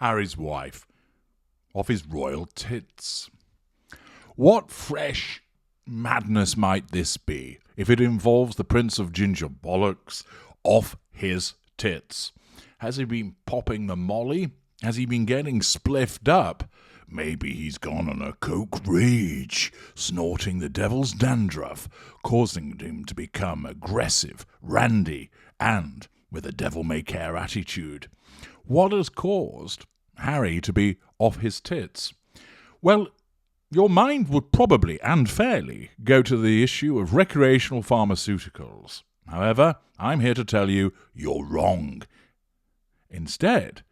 Harry's wife, off his royal tits. What fresh madness might this be if it involves the Prince of Ginger Bollocks off his tits? Has he been popping the molly? Has he been getting spliffed up? Maybe he's gone on a coke rage, snorting the devil's dandruff, causing him to become aggressive, randy, and with a devil-may-care attitude. What has caused Harry to be off his tits? Well, your mind would probably, and fairly, go to the issue of recreational pharmaceuticals. However, I'm here to tell you you're wrong. Instead,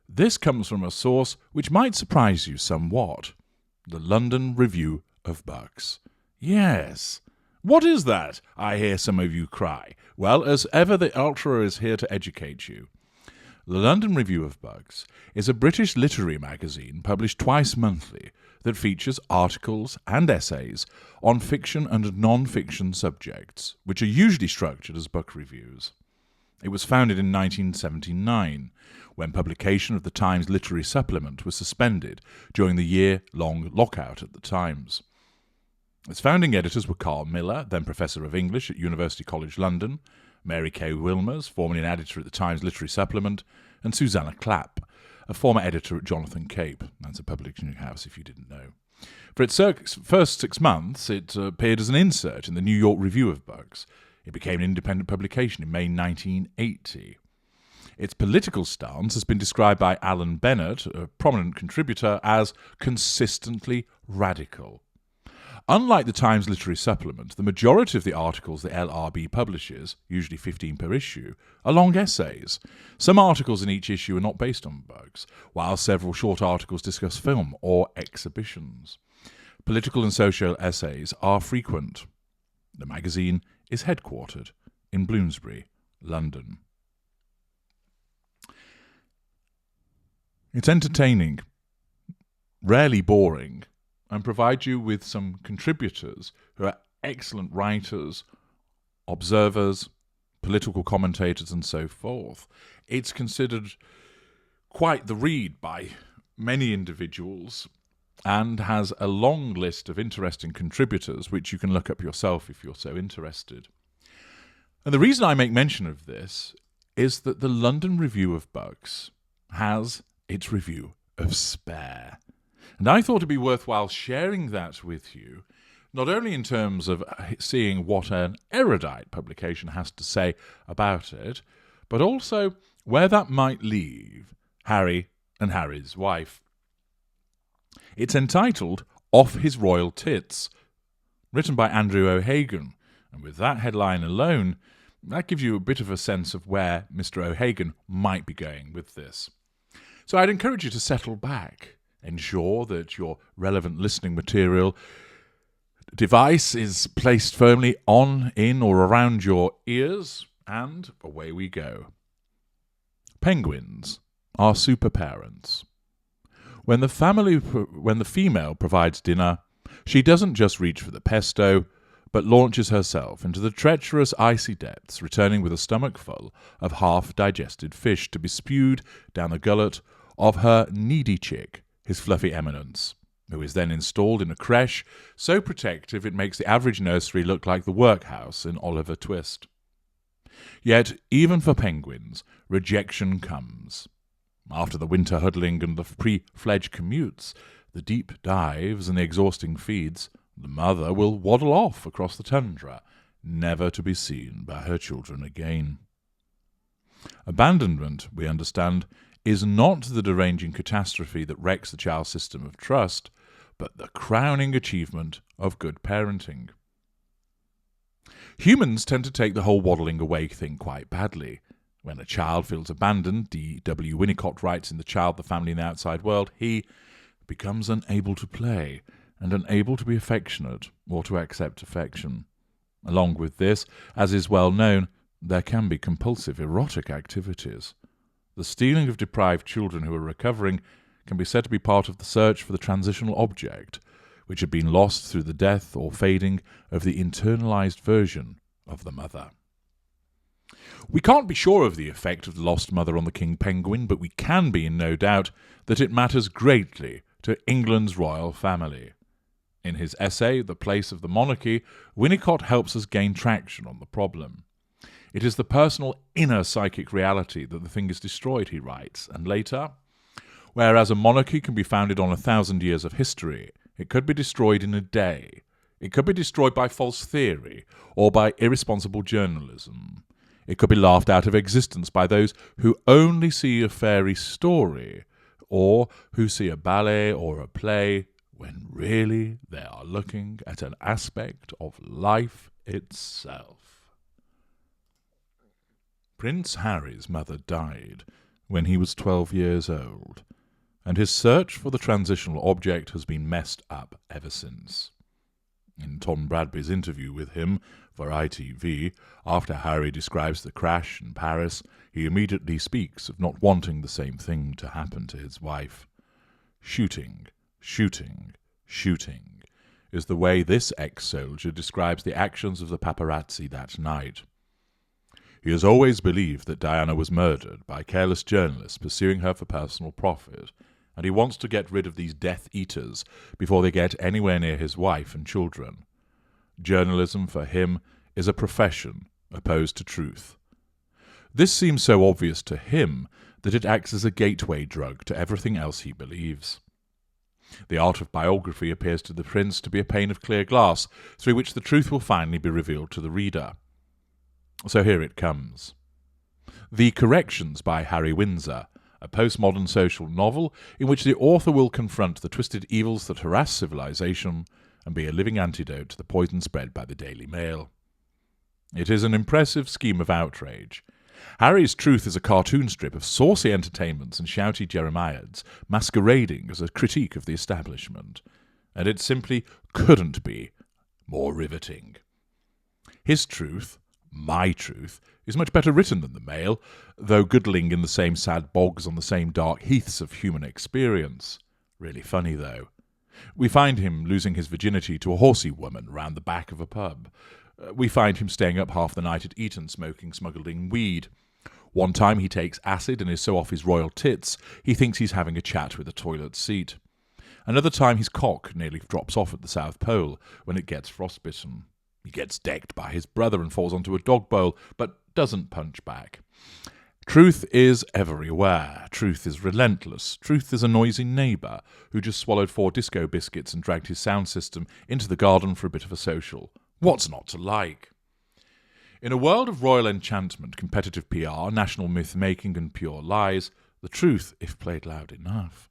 this comes from a source which might surprise you somewhat. The London Review of Books. Yes. What is that? I hear some of you cry. Well, as ever, the Ultra is here to educate you. The London Review of Books is a British literary magazine published twice monthly that features articles and essays on fiction and non-fiction subjects, which are usually structured as book reviews. It was founded in 1979, when publication of the Times Literary Supplement was suspended during the year-long lockout at the Times. Its founding editors were Carl Miller, then Professor of English at University College London, Mary Kay Wilmers, formerly an editor at the Times Literary Supplement, and Susanna Clapp, a former editor at Jonathan Cape. That's a publishing house, if you didn't know. For its first 6 months, it appeared as an insert in the New York Review of Books. It became an independent publication in May 1980. Its political stance has been described by Alan Bennett, a prominent contributor, as consistently radical. Unlike the Times Literary Supplement, the majority of the articles the LRB publishes, usually 15 per issue, are long essays. Some articles in each issue are not based on books, while several short articles discuss film or exhibitions. Political and social essays are frequent. The magazine is headquartered in Bloomsbury, London. It's entertaining, rarely boring, and provides you with some contributors who are excellent writers, observers, political commentators, and so forth. It's considered quite the read by many individuals and has a long list of interesting contributors, which you can look up yourself if you're so interested. And the reason I make mention of this is that the London Review of Books has its review of Spare. And I thought it'd be worthwhile sharing that with you, not only in terms of seeing what an erudite publication has to say about it, but also where that might leave Harry and Harry's wife. It's entitled Off His Royal Tits, written by Andrew O'Hagan, and with that headline alone, that gives you a bit of a sense of where Mr. O'Hagan might be going with this. So I'd encourage you to settle back, ensure that your relevant listening material device is placed firmly on, in, or around your ears, and away we go. Penguins are super parents. When the female provides dinner, she doesn't just reach for the pesto, but launches herself into the treacherous icy depths, returning with a stomach full of half-digested fish to be spewed down the gullet of her needy chick, his fluffy eminence, who is then installed in a creche so protective it makes the average nursery look like the workhouse in Oliver Twist. Yet, even for penguins, rejection comes. After the winter huddling and the pre-fledged commutes, the deep dives and the exhausting feeds, the mother will waddle off across the tundra, never to be seen by her children again. Abandonment, we understand, is not the deranging catastrophe that wrecks the child's system of trust, but the crowning achievement of good parenting. Humans tend to take the whole waddling away thing quite badly. When a child feels abandoned, D.W. Winnicott writes in The Child, the Family, and the Outside World, he becomes unable to play and unable to be affectionate or to accept affection. Along with this, as is well known, there can be compulsive erotic activities. The stealing of deprived children who are recovering can be said to be part of the search for the transitional object, which had been lost through the death or fading of the internalized version of the mother. We can't be sure of the effect of the lost mother on the king penguin, but we can be in no doubt that it matters greatly to England's royal family. In his essay, The Place of the Monarchy, Winnicott helps us gain traction on the problem. It is the personal inner psychic reality that the thing is destroyed, he writes, and later, whereas a monarchy can be founded on 1,000 years of history, it could be destroyed in a day. It could be destroyed by false theory or by irresponsible journalism. It could be laughed out of existence by those who only see a fairy story or who see a ballet or a play when really they are looking at an aspect of life itself. Prince Harry's mother died when he was 12 years old, and his search for the transitional object has been messed up ever since. In Tom Bradby's interview with him for ITV, after Harry describes the crash in Paris, he immediately speaks of not wanting the same thing to happen to his wife. Shooting, shooting, shooting is the way this ex-soldier describes the actions of the paparazzi that night. He has always believed that Diana was murdered by careless journalists pursuing her for personal profit, and he wants to get rid of these Death Eaters before they get anywhere near his wife and children. Journalism for him is a profession opposed to truth. This seems so obvious to him that it acts as a gateway drug to everything else he believes. The art of biography appears to the prince to be a pane of clear glass through which the truth will finally be revealed to the reader. So here it comes. The Corrections by Harry Windsor, a postmodern social novel in which the author will confront the twisted evils that harass civilization and be a living antidote to the poison spread by the Daily Mail. It is an impressive scheme of outrage. Harry's Truth is a cartoon strip of saucy entertainments and shouty jeremiads masquerading as a critique of the establishment, and it simply couldn't be more riveting. His Truth, My Truth, is much better written than the Mail, though goodling in the same sad bogs on the same dark heaths of human experience. Really funny, though. We find him losing his virginity to a horsey woman round the back of a pub. We find him staying up half the night at Eton smoking smuggled-in weed. One time he takes acid and is so off his royal tits he thinks he's having a chat with a toilet seat. Another time his cock nearly drops off at the South Pole when it gets frostbitten. He gets decked by his brother and falls onto a dog bowl, but doesn't punch back. Truth is everywhere. Truth is relentless. Truth is a noisy neighbour who just swallowed 4 disco biscuits and dragged his sound system into the garden for a bit of a social. What's not to like? In a world of royal enchantment, competitive PR, national myth-making and pure lies, the truth, if played loud enough,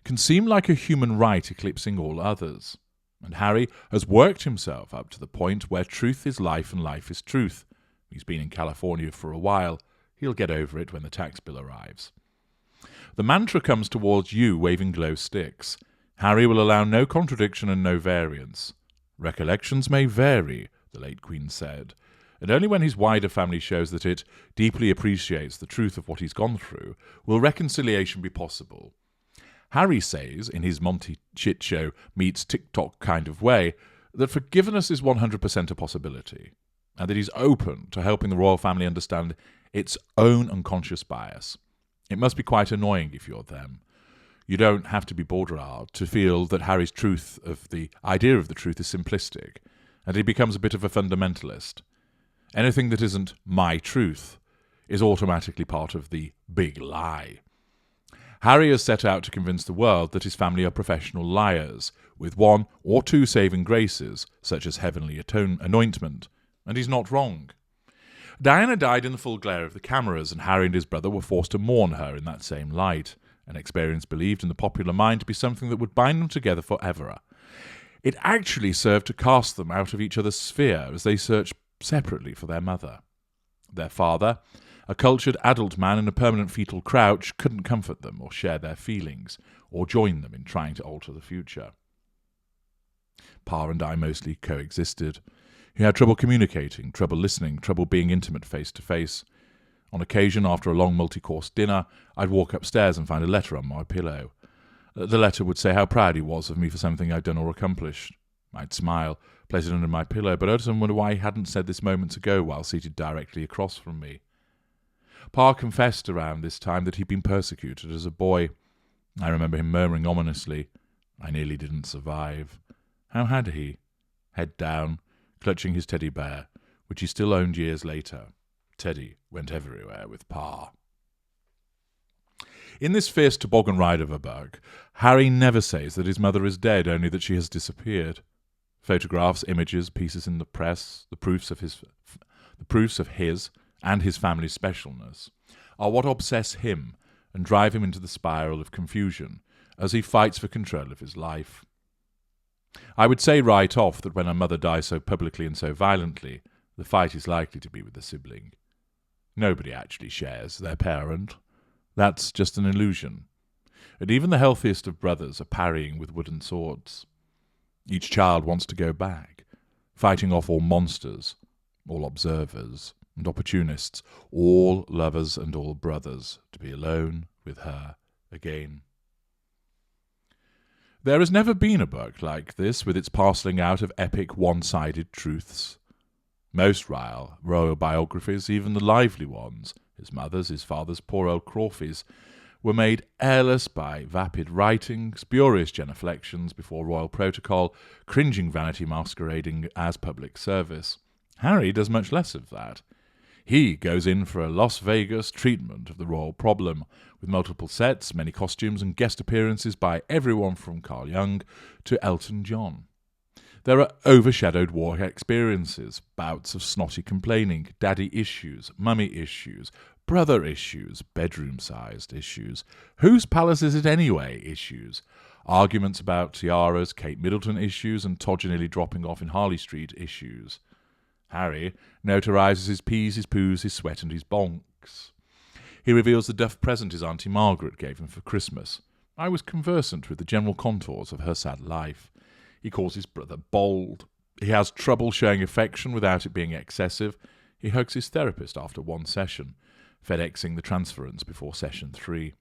can seem like a human right eclipsing all others. And Harry has worked himself up to the point where truth is life and life is truth. He's been in California for a while. He'll get over it when the tax bill arrives. The mantra comes towards you waving glow sticks. Harry will allow no contradiction and no variance. Recollections may vary, the late Queen said, and only when his wider family shows that it deeply appreciates the truth of what he's gone through will reconciliation be possible. Harry says, in his Monty Shit Show meets TikTok kind of way, that forgiveness is 100% a possibility, and that he's open to helping the royal family understand its own unconscious bias. It must be quite annoying if you're them. You don't have to be Baudrillard to feel that Harry's idea of the truth is simplistic, and he becomes a bit of a fundamentalist. Anything that isn't my truth is automatically part of the big lie. Harry has set out to convince the world that his family are professional liars, with 1 or 2 saving graces, such as heavenly anointment, and he's not wrong. Diana died in the full glare of the cameras, and Harry and his brother were forced to mourn her in that same light, an experience believed in the popular mind to be something that would bind them together forever. It actually served to cast them out of each other's sphere as they searched separately for their mother. Their father, a cultured adult man in a permanent fetal crouch, couldn't comfort them or share their feelings or join them in trying to alter the future. Pa and I mostly coexisted. He had trouble communicating, trouble listening, trouble being intimate face to face. On occasion, after a long multi-course dinner, I'd walk upstairs and find a letter on my pillow. The letter would say how proud he was of me for something I'd done or accomplished. I'd smile, place it under my pillow, but I often wonder why he hadn't said this moments ago while seated directly across from me. Pa confessed around this time that he'd been persecuted as a boy. I remember him murmuring ominously, "I nearly didn't survive." How had he? Head down, clutching his teddy bear, which he still owned years later. Teddy went everywhere with Pa. In this fierce toboggan ride of a book, Harry never says that his mother is dead, only that she has disappeared. Photographs, images, pieces in the press, the proofs of his and his family's specialness are what obsess him and drive him into the spiral of confusion as he fights for control of his life. I would say right off that when a mother dies so publicly and so violently, the fight is likely to be with the sibling. Nobody actually shares their parent. That's just an illusion. And even the healthiest of brothers are parrying with wooden swords. Each child wants to go back, fighting off all monsters, all observers and opportunists, all lovers and all brothers, to be alone with her again. There has never been a book like this, with its parcelling out of epic one-sided truths. Most royal biographies, even the lively ones, his mother's, his father's, poor old Crawfey's, were made airless by vapid writing, spurious genuflections before royal protocol, cringing vanity masquerading as public service. Harry does much less of that. He goes in for a Las Vegas treatment of the royal problem, with multiple sets, many costumes, and guest appearances by everyone from Carl Jung to Elton John. There are overshadowed war experiences, bouts of snotty complaining, daddy issues, mummy issues, brother issues, bedroom-sized issues, whose palace is it anyway issues, arguments about tiaras, Kate Middleton issues, and Todger nearly dropping off in Harley Street issues. Harry notorises his peas, his poos, his sweat, and his bonks. He reveals the duff present his Auntie Margaret gave him for Christmas. I was conversant with the general contours of her sad life. He calls his brother bold. He has trouble showing affection without it being excessive. He hugs his therapist after one session, FedExing the transference before session 3,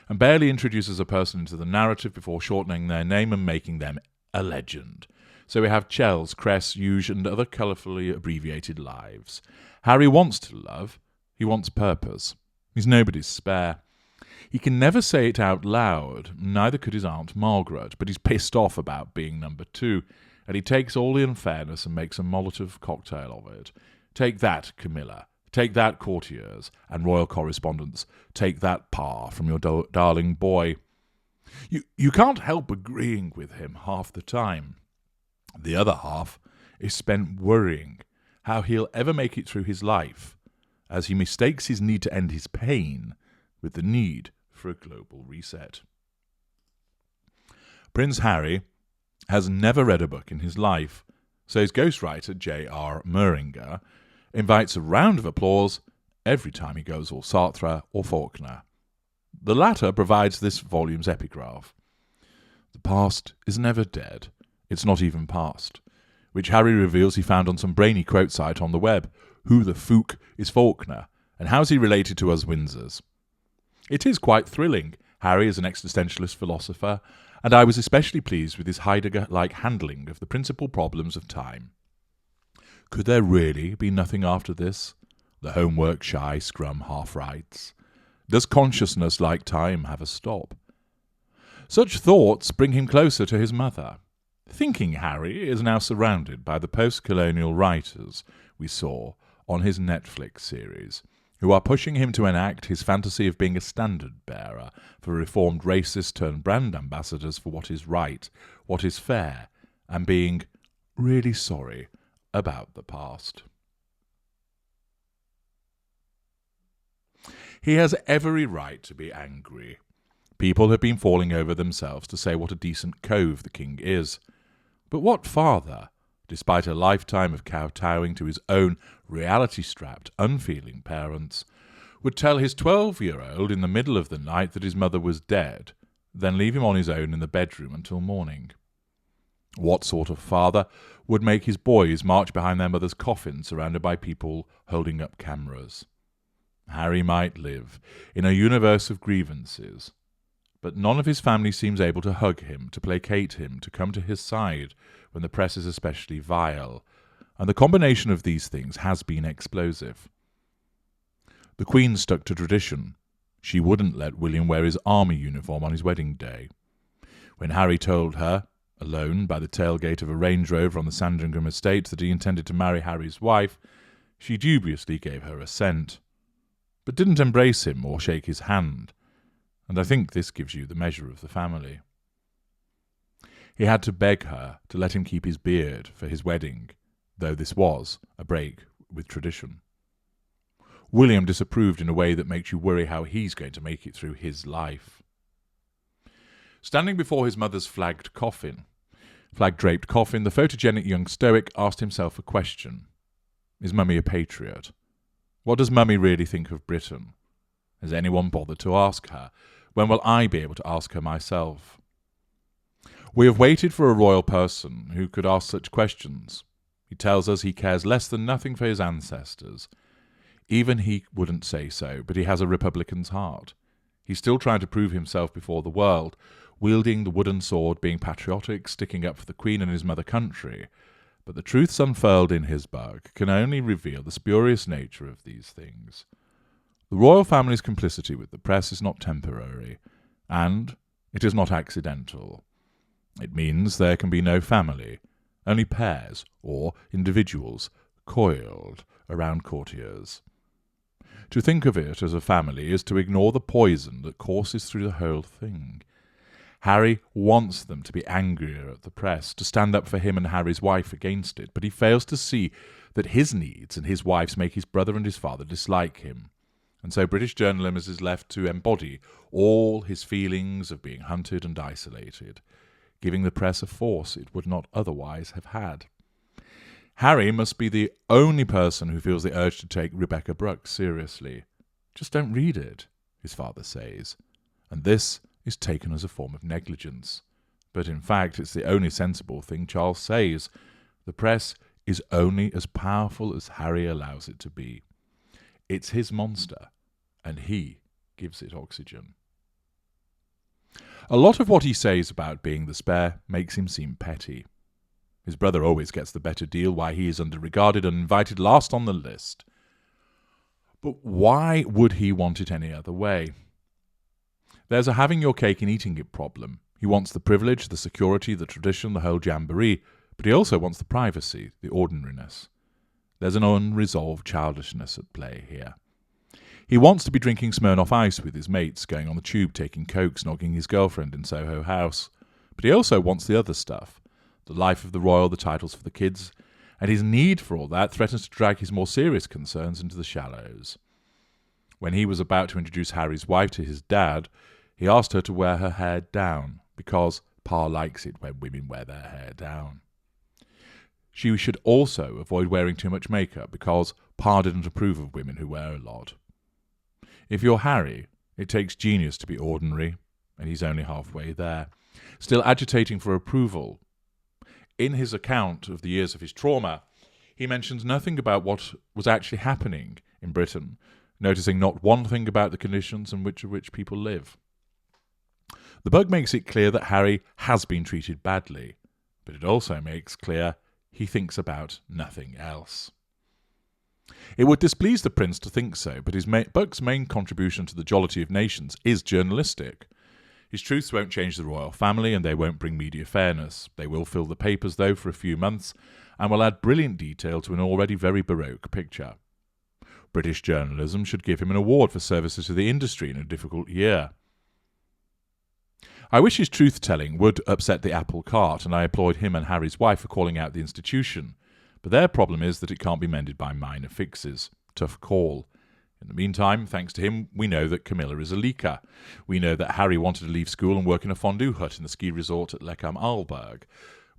and barely introduces a person into the narrative before shortening their name and making them a legend. So we have Chels, Cress, Huge, and other colourfully abbreviated lives. Harry wants to love. He wants purpose. He's nobody's spare. He can never say it out loud, neither could his Aunt Margaret, but he's pissed off about being number 2, and he takes all the unfairness and makes a Molotov cocktail of it. Take that, Camilla. Take that, courtiers and royal correspondents. Take that, Pa, from your darling boy. You can't help agreeing with him half the time. The other half is spent worrying how he'll ever make it through his life, as he mistakes his need to end his pain with the need for a global reset. Prince Harry has never read a book in his life, so his ghostwriter, J.R. Muringer, invites a round of applause every time he goes all Sartre or Faulkner. The latter provides this volume's epigraph. The past is never dead. It's not even past, which Harry reveals he found on some brainy quote site on the web. Who the fook is Faulkner, and how's he related to us Windsors? It is quite thrilling. Harry is an existentialist philosopher, and I was especially pleased with his Heidegger-like handling of the principal problems of time. Could there really be nothing after this? The homework shy scrum half-rights? Does consciousness, like time, have a stop? Such thoughts bring him closer to his mother. Thinking Harry is now surrounded by the post-colonial writers we saw on his Netflix series, who are pushing him to enact his fantasy of being a standard-bearer for reformed racist-turned-brand ambassadors for what is right, what is fair, and being really sorry about the past. He has every right to be angry. People have been falling over themselves to say what a decent cove the king is. But what father, despite a lifetime of kowtowing to his own reality-strapped, unfeeling parents, would tell his 12-year-old in the middle of the night that his mother was dead, then leave him on his own in the bedroom until morning? What sort of father would make his boys march behind their mother's coffin surrounded by people holding up cameras? Harry might live in a universe of grievances, but none of his family seems able to hug him, to placate him, to come to his side when the press is especially vile, and the combination of these things has been explosive. The Queen stuck to tradition. She wouldn't let William wear his army uniform on his wedding day. When Harry told her, alone by the tailgate of a Range Rover on the Sandringham estate, that he intended to marry Harry's wife, she dubiously gave her assent, but didn't embrace him or shake his hand, and I think this gives you the measure of the family. He had to beg her to let him keep his beard for his wedding, though this was a break with tradition. William disapproved in a way that makes you worry how he's going to make it through his life. Standing before his mother's flag-draped coffin, the photogenic young stoic asked himself a question. Is Mummy a patriot? What does Mummy really think of Britain? Has anyone bothered to ask her? When will I be able to ask her myself? We have waited for a royal person who could ask such questions. He tells us he cares less than nothing for his ancestors. Even he wouldn't say so, but he has a republican's heart. He's still trying to prove himself before the world, wielding the wooden sword, being patriotic, sticking up for the Queen and his mother country. But the truths unfurled in his book can only reveal the spurious nature of these things. The royal family's complicity with the press is not temporary, and it is not accidental. It means there can be no family, only pairs or individuals coiled around courtiers. To think of it as a family is to ignore the poison that courses through the whole thing. Harry wants them to be angrier at the press, to stand up for him and Harry's wife against it, but he fails to see that his needs and his wife's make his brother and his father dislike him. And so British journalism is left to embody all his feelings of being hunted and isolated, giving the press a force it would not otherwise have had. Harry must be the only person who feels the urge to take Rebecca Brooks seriously. Just don't read it, his father says, and this is taken as a form of negligence. But in fact, it's the only sensible thing Charles says. The press is only as powerful as Harry allows it to be. It's his monster, and he gives it oxygen. A lot of what he says about being the spare makes him seem petty. His brother always gets the better deal, why he is under-regarded and invited last on the list. But why would he want it any other way? There's a having your cake and eating it problem. He wants the privilege, the security, the tradition, the whole jamboree, but he also wants the privacy, the ordinariness. There's an unresolved childishness at play here. He wants to be drinking Smirnoff Ice with his mates, going on the tube, taking coke, snogging his girlfriend in Soho House. But he also wants the other stuff, the life of the royal, the titles for the kids, and his need for all that threatens to drag his more serious concerns into the shallows. When he was about to introduce Harry's wife to his dad, he asked her to wear her hair down, because Pa likes it when women wear their hair down. She should also avoid wearing too much makeup, because Pa didn't approve of women who wear a lot. If you're Harry, it takes genius to be ordinary, and he's only halfway there, still agitating for approval. In his account of the years of his trauma, he mentions nothing about what was actually happening in Britain, noticing not one thing about the conditions in which people live. The book makes it clear that Harry has been treated badly, but it also makes clear he thinks about nothing else. It would displease the prince to think so, but his book's main contribution to the jollity of nations is journalistic. His truths won't change the royal family, and they won't bring media fairness. They will fill the papers, though, for a few months, and will add brilliant detail to an already very baroque picture. British journalism should give him an award for services to the industry in a difficult year. I wish his truth-telling would upset the apple cart, and I applaud him and Harry's wife for calling out the institution. But their problem is that it can't be mended by minor fixes. Tough call. In the meantime, thanks to him, we know that Camilla is a leaker. We know that Harry wanted to leave school and work in a fondue hut in the ski resort at Lecam Arlberg.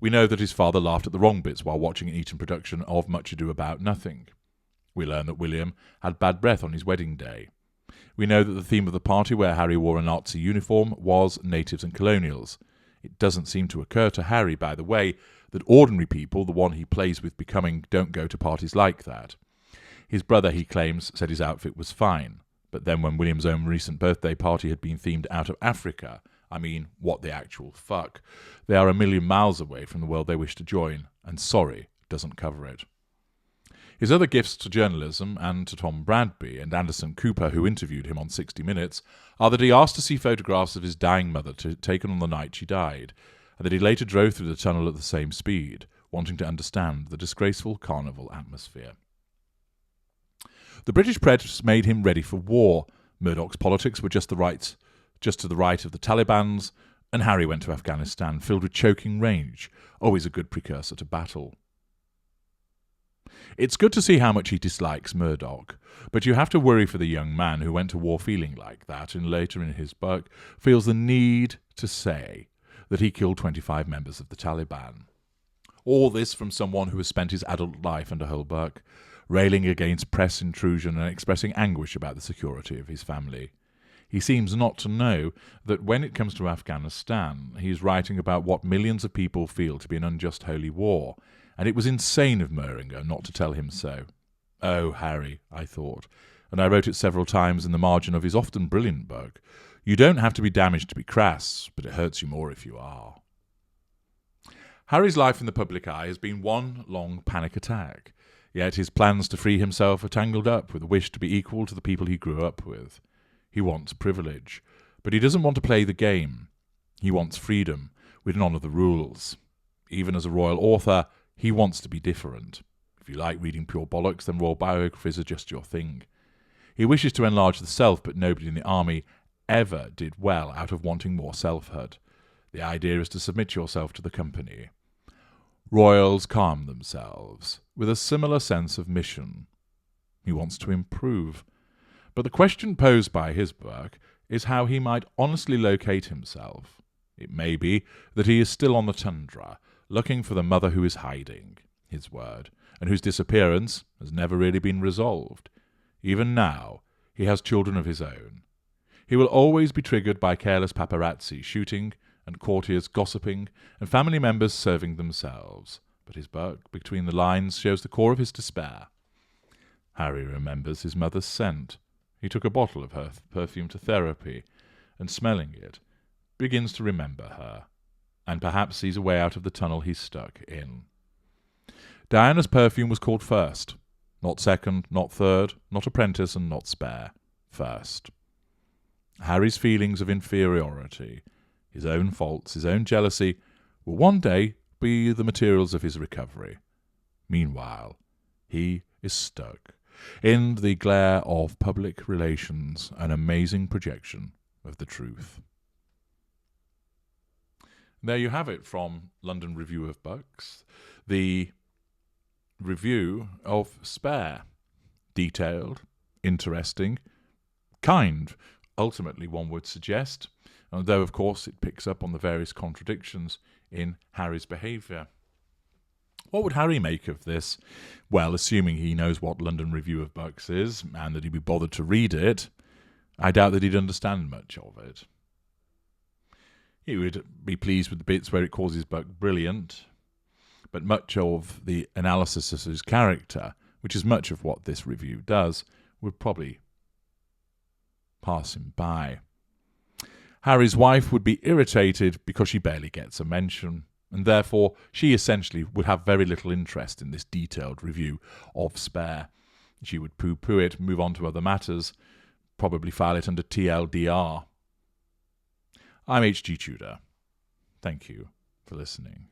We know that his father laughed at the wrong bits while watching an Eton production of Much Ado About Nothing. We learn that William had bad breath on his wedding day. We know that the theme of the party, where Harry wore a Nazi uniform, was natives and colonials. It doesn't seem to occur to Harry, by the way, that ordinary people, the one he plays with becoming, don't go to parties like that. His brother, he claims, said his outfit was fine, But then when William's own recent birthday party had been themed out of Africa, I mean, what the actual fuck? They are a million miles away from the world they wish to join, and sorry doesn't cover it. His other gifts to journalism and to Tom Bradby and Anderson Cooper, who interviewed him on 60 Minutes, are that he asked to see photographs of his dying mother taken on the night she died, and that he later drove through the tunnel at the same speed, wanting to understand the disgraceful carnival atmosphere. The British press made him ready for war. Murdoch's politics were just to the right of the Taliban's, and Harry went to Afghanistan, filled with choking rage, always a good precursor to battle. It's good to see how much he dislikes Murdoch, but you have to worry for the young man who went to war feeling like that, and later in his book feels the need to say that he killed 25 members of the Taliban. All this from someone who has spent his adult life under Holbrook, railing against press intrusion and expressing anguish about the security of his family. He seems not to know that when it comes to Afghanistan, he is writing about what millions of people feel to be an unjust holy war, and it was insane of Muringer not to tell him so. Oh, Harry, I thought, and I wrote it several times in the margin of his often brilliant book, you don't have to be damaged to be crass, but it hurts you more if you are. Harry's life in the public eye has been one long panic attack, yet his plans to free himself are tangled up with a wish to be equal to the people he grew up with. He wants privilege, but he doesn't want to play the game. He wants freedom, with none of the rules. Even as a royal author, he wants to be different. If you like reading pure bollocks, then royal biographies are just your thing. He wishes to enlarge the self, but nobody in the army ever did well out of wanting more selfhood. The idea is to submit yourself to the company. Royals calm themselves, with a similar sense of mission. He wants to improve. But the question posed by his book is how he might honestly locate himself. It may be that he is still on the tundra, looking for the mother who is hiding, his word, and whose disappearance has never really been resolved. Even now, he has children of his own. He will always be triggered by careless paparazzi shooting, and courtiers gossiping, and family members serving themselves. But his book, Between the Lines, shows the core of his despair. Harry remembers his mother's scent. He took a bottle of her perfume to therapy, and smelling it, begins to remember her, and perhaps sees a way out of the tunnel he's stuck in. Diana's perfume was called First. Not second, not third, not apprentice, and not spare. First. Harry's feelings of inferiority, his own faults, his own jealousy, will one day be the materials of his recovery. Meanwhile, he is stuck in the glare of public relations, an amazing projection of the truth. There you have it from London Review of Books, the review of Spare. Detailed, interesting, kind, ultimately one would suggest, though of course it picks up on the various contradictions in Harry's behaviour. What would Harry make of this? Well, assuming he knows what London Review of Books is, and that he'd be bothered to read it, I doubt that he'd understand much of it. He would be pleased with the bits where it calls his book brilliant, but much of the analysis of his character, which is much of what this review does, would probably pass him by. Harry's wife would be irritated because she barely gets a mention, and therefore she essentially would have very little interest in this detailed review of Spare. She would poo-poo it, move on to other matters, probably file it under TLDR. I'm H.G. Tudor. Thank you for listening.